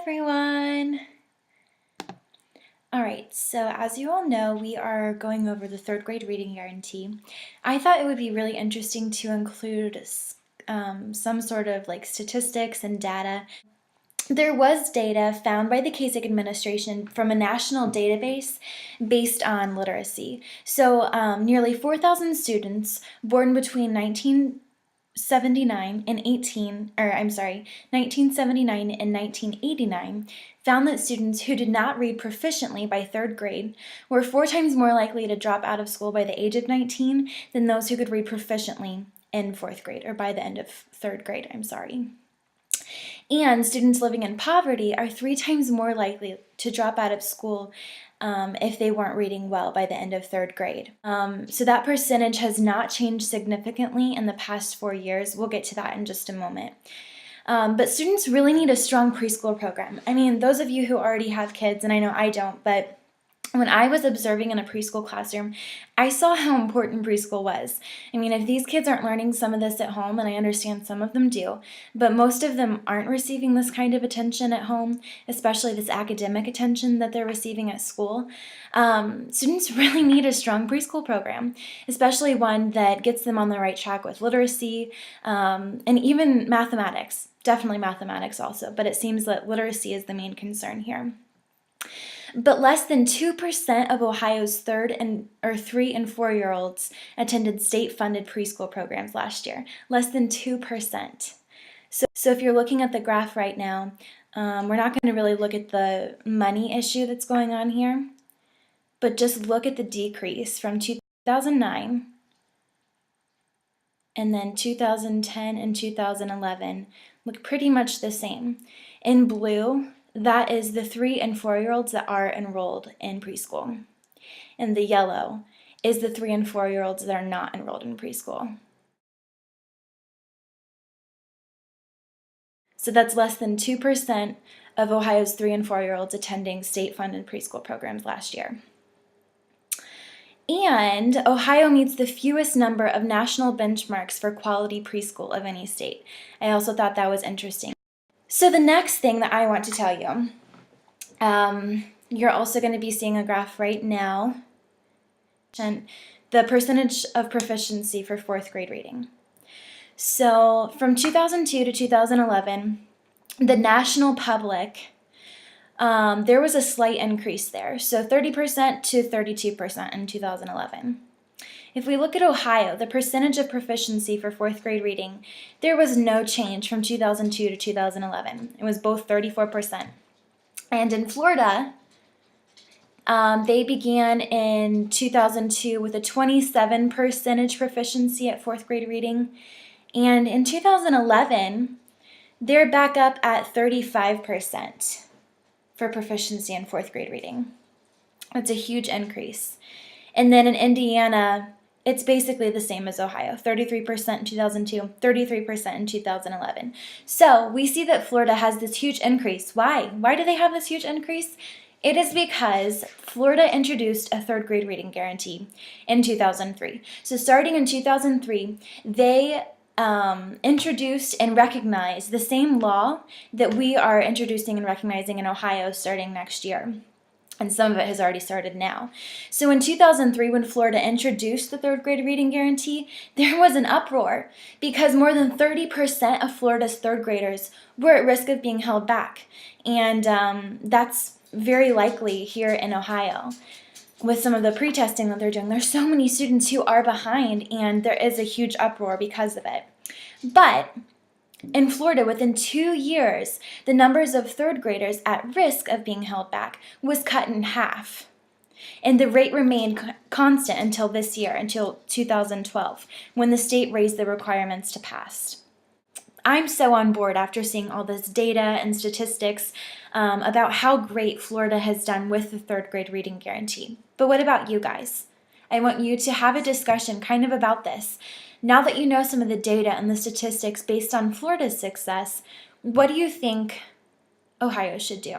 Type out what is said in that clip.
everyone! Alright, so as you all know, we are going over the third grade reading guarantee. I thought it would be really interesting to include some sort of statistics and data. There was data found by the Kasich administration from a national database based on literacy. So nearly 4,000 students born between 1979 and 1989 found that students who did not read proficiently by third grade were 4 times more likely to drop out of school by the age of 19 than those who could read proficiently in fourth grade, or by the end of third grade, And students living in poverty are 3 times more likely to drop out of school if they weren't reading well by the end of third grade. So that percentage has not changed significantly in the past 4 years. We'll get to that in just a moment. But students really need a strong preschool program. I mean, those of you who already have kids, and I know I don't, but when I was observing in a preschool classroom, I saw how important preschool was. I mean, if these kids aren't learning some of this at home, and I understand some of them do, but most of them aren't receiving this kind of attention at home, especially this academic attention that they're receiving at school, students really need a strong preschool program, especially one that gets them on the right track with literacy and even mathematics. Definitely mathematics also, but it seems that literacy is the main concern here. But less than 2% of Ohio's 3 and 4-year-olds attended state-funded preschool programs last year. Less than 2%. So if you're looking at the graph right now, we're not going to really look at the money issue that's going on here, but just look at the decrease from 2009 and then 2010 and 2011 look pretty much the same. In blue, that is the 3 and 4-year-olds that are enrolled in preschool. And the yellow is the 3 and 4-year-olds that are not enrolled in preschool. So that's less than 2% of Ohio's 3 and 4-year-olds attending state-funded preschool programs last year. And Ohio meets the fewest number of national benchmarks for quality preschool of any state. I also thought that was interesting. So the next thing that I want to tell you, you're also going to be seeing a graph right now, the percentage of proficiency for fourth grade reading. So from 2002 to 2011, the national public, there was a slight increase there, so 30% to 32% in 2011. If we look at Ohio, the percentage of proficiency for fourth grade reading, there was no change from 2002 to 2011. It was both 34%. And in Florida, they began in 2002 with a 27% proficiency at fourth grade reading. And in 2011, they're back up at 35% for proficiency in fourth grade reading. That's a huge increase. And then in Indiana, it's basically the same as Ohio, 33% in 2002, 33% in 2011. So we see that Florida has this huge increase. Why? Why do they have this huge increase? It is because Florida introduced a third grade reading guarantee in 2003. So starting in 2003, they introduced and recognized the same law that we are introducing and recognizing in Ohio starting next year. And some of it has already started now. So in 2003, when Florida introduced the third grade reading guarantee, there was an uproar because more than 30% of Florida's third graders were at risk of being held back. And that's very likely here in Ohio. With some of the pre-testing that they're doing, there's so many students who are behind, and there is a huge uproar because of it. But in Florida, within 2 years, the numbers of third graders at risk of being held back was cut in half. And the rate remained constant until this year, until 2012, when the state raised the requirements to pass. I'm so on board after seeing all this data and statistics about how great Florida has done with the third grade reading guarantee. But what about you guys? I want you to have a discussion kind of about this. Now that you know some of the data and the statistics based on Florida's success, what do you think Ohio should do?